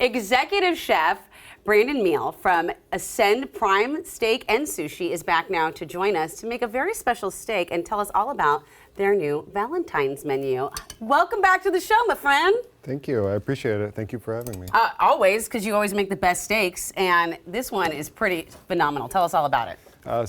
Executive Chef Brandon Meal from Ascend Prime Steak and Sushi is back now to join us to make a very special steak and tell us all about their new Valentine's menu. Welcome back to the show, my friend. Thank you. I appreciate it. Thank you for having me. Always, because you always make the best steaks, and this one is pretty phenomenal. Tell us all about it.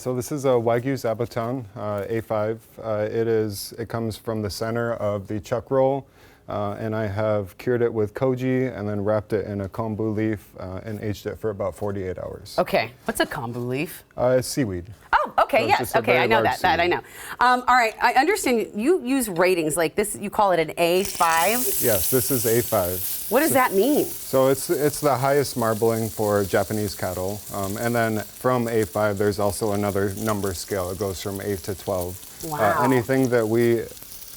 So this is a Wagyu Zabuton A5. It comes from the center of the chuck roll, and I have cured it with koji and then wrapped it in a kombu leaf and aged it for about 48 hours. Okay, what's a kombu leaf? It's seaweed. Oh, okay, So yes, okay, I know that I know. All right, I understand you use ratings like this, you call it an A5? Yes, this is A5. What does that mean? So it's the highest marbling for Japanese cattle, and then from A5 there's also another number scale. It goes from 8 to 12. Wow. Anything that we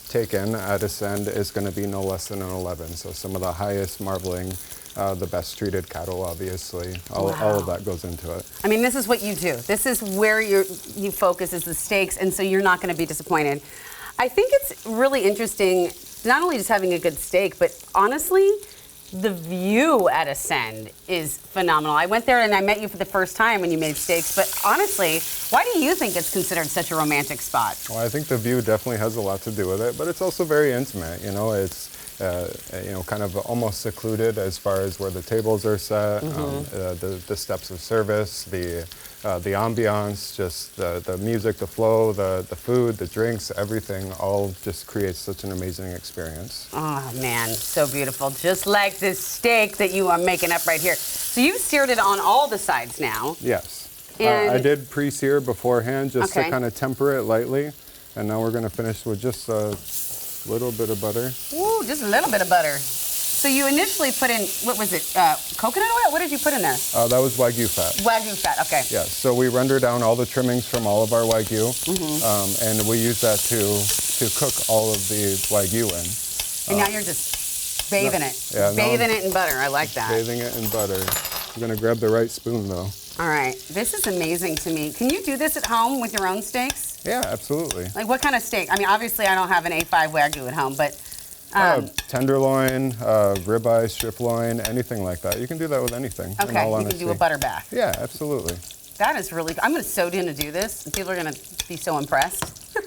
take in at Ascend is going to be no less than an 11. So some of the highest marbling, the best treated cattle, obviously. All of that goes into it. I mean, this is what you do. This is where you focus is the steaks, and so you're not going to be disappointed. I think it's really interesting, not only just having a good steak, but honestly, the view at Ascend is phenomenal. I went there and I met you for the first time when you made steaks, but honestly, why do you think it's considered such a romantic spot? Well, I think the view definitely has a lot to do with it, but it's also very intimate. You know, it's kind of almost secluded as far as where the tables are set, the steps of service, the ambiance, just the music, the flow, the food, the drinks, everything all just creates such an amazing experience. Oh man, so beautiful. Just like this steak that you are making up right here. So you've seared it on all the sides now. Yes. And I did pre-sear beforehand just to kind of temper it lightly, and now we're going to finish with just a little bit of butter. Ooh, just a little bit of butter. So you initially put in, what was it, coconut oil? What did you put in there? That was Wagyu fat. Wagyu fat, okay. Yeah, so we render down all the trimmings from all of our Wagyu, and we use that to cook all of the Wagyu in. And now you're just bathing it. Yeah, bathing it in butter, I like that. Bathing it in butter. I'm gonna grab the right spoon though. All right, this is amazing to me. Can you do this at home with your own steaks? Yeah, absolutely. Like what kind of steak? I mean, obviously I don't have an A5 Wagyu at home, but tenderloin, ribeye, strip loin, anything like that. You can do that with anything. Okay, you can do a butter bath. Yeah, absolutely. That is really, I'm gonna sew in to do this, and people are gonna be so impressed.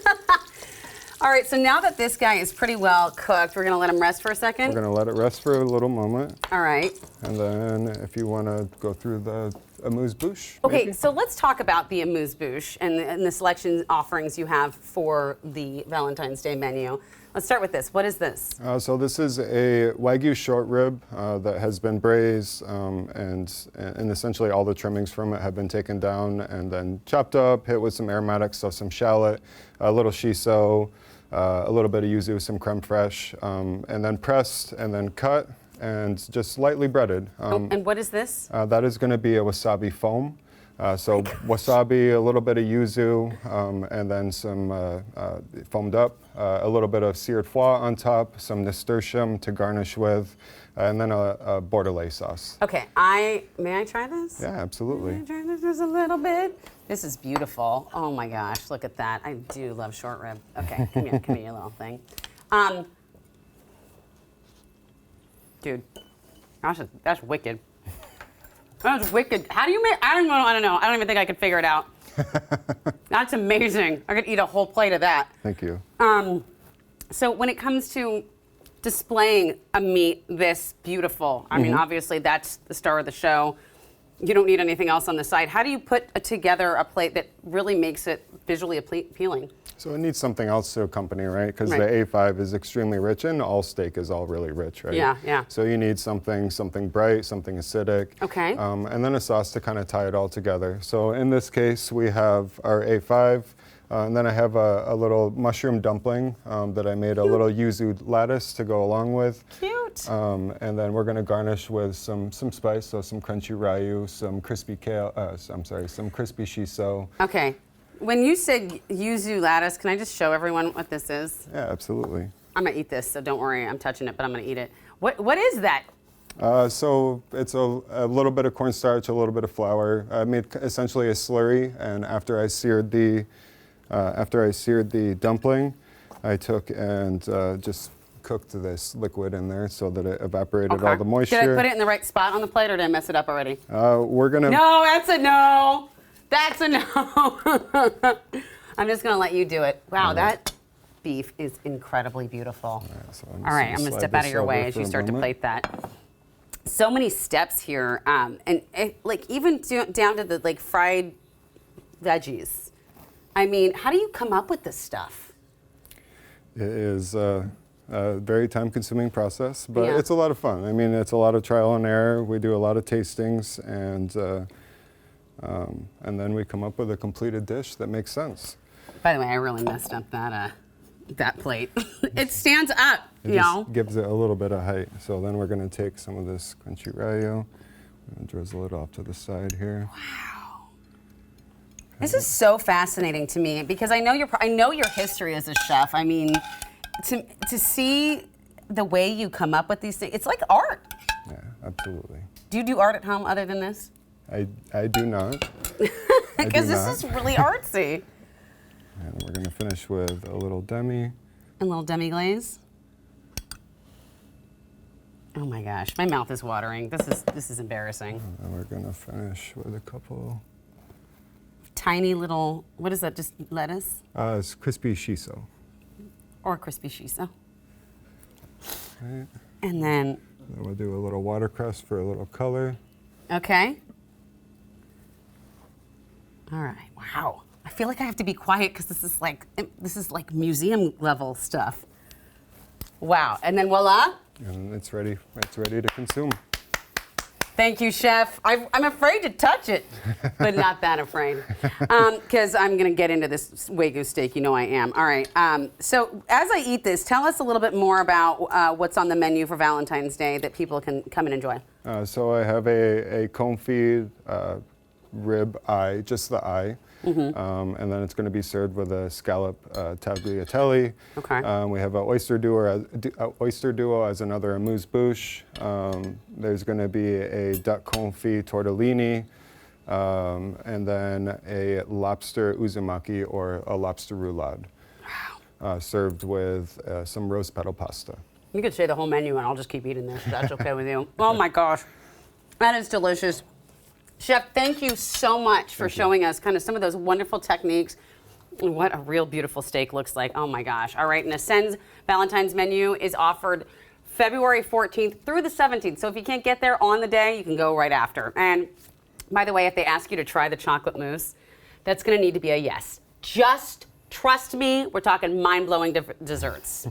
All right, so now that this guy is pretty well cooked, we're gonna let him rest for a second? We're gonna let it rest for a little moment. All right. And then if you wanna go through the amuse-bouche. Okay, maybe? so let's talk about the amuse-bouche and the selection offerings you have for the Valentine's Day menu. Let's start with this. What is this? So this is a Wagyu short rib that has been braised, and essentially all the trimmings from it have been taken down and then chopped up, hit with some aromatics, so some shallot, a little shiso, a little bit of yuzu, some creme fraiche, and then pressed and then cut and just lightly breaded. And what is this? That is going to be a wasabi foam. So wasabi, a little bit of yuzu, and then some foamed up, a little bit of seared foie on top, some nasturtium to garnish with, and then a bordelaise sauce. Okay, may I try this? Yeah, absolutely. May I try this just a little bit? This is beautiful. Oh my gosh, look at that. I do love short rib. Okay, come here, give me your little thing. Dude, that's wicked. That's wicked. How do you make? I don't know. I don't even think I could figure it out. That's amazing. I could eat a whole plate of that. Thank you. So when it comes to displaying a meat this beautiful, I mean, obviously that's the star of the show. You don't need anything else on the side. How do you put together a plate that really makes it visually appealing? So it needs something else to accompany, right? Because the A5 is extremely rich, and all steak is all really rich, right? Yeah, yeah. So you need something bright, something acidic. Okay. And then a sauce to kind of tie it all together. So in this case, we have our A5, and then I have a little mushroom dumpling that I made a little yuzu lattice to go along with. Cute. And then we're going to garnish with some spice, so some crunchy ryu, some crispy kale. Some crispy shiso. Okay. When you said yuzu lattice, can I just show everyone what this is? Yeah, absolutely. I'm gonna eat this, so don't worry, I'm touching it, but I'm gonna eat it. What is that? So it's a little bit of cornstarch, a little bit of flour. I made essentially a slurry, and after I seared the dumpling, I took and just cooked this liquid in there so that it evaporated Okay. all the moisture. Did I put it in the right spot on the plate, or did I mess it up already? We're gonna. No, that's a no. That's a no. I'm just gonna let you do it. Wow, that beef is incredibly beautiful. So All right, I'm gonna slide step out of this your way over as for you a start to moment. plate that. So many steps here, and like even down to the like fried veggies. I mean, how do you come up with this stuff? It is a very time-consuming process, but Yeah. it's a lot of fun. I mean, it's a lot of trial and error. We do a lot of tastings, and then we come up with a completed dish that makes sense. By the way, I really messed up that plate. It stands up, It you know. just gives it a little bit of height. So then we're going to take some of this crunchy rayo and drizzle it off to the side here. This is so fascinating to me because I know your history as a chef. I mean, to see the way you come up with these things, it's like art. Yeah, absolutely. Do you do art at home other than this? I do not. Because this is really artsy. And we're going to finish with a little demi. And little demi glaze. Oh my gosh, my mouth is watering. This is embarrassing. And we're going to finish with a couple. Tiny little, what is that? Just lettuce It's crispy shiso. or crispy shiso. Right. And then, Then we'll do a little watercress for a little color. okay. All right. Wow. I feel like I have to be quiet because this is like museum level stuff. Wow. And then voila. And it's ready. It's ready to consume. Thank you, chef. I'm afraid to touch it, but not that afraid, because I'm going to get into this Wagyu steak. You know I am. All right. So as I eat this, tell us a little bit more about what's on the menu for Valentine's Day that people can come and enjoy. So I have a confit rib eye, just the eye. And then it's going to be served with a scallop tagliatelle. Okay. We have an oyster duo as another amuse-bouche. There's going to be a duck confit tortellini, and then a lobster uzumaki or a lobster roulade, served with some rose petal pasta. You could say the whole menu, and I'll just keep eating this. If that's okay with you. Oh my gosh, that is delicious. Chef, thank you so much for showing us kind of some of those wonderful techniques and what a real beautiful steak looks like. Oh my gosh. All right, and Ascend's Valentine's menu is offered February 14th through the 17th. So if you can't get there on the day, you can go right after. And by the way, if they ask you to try the chocolate mousse, that's going to need to be a yes. Just trust me, we're talking mind-blowing desserts.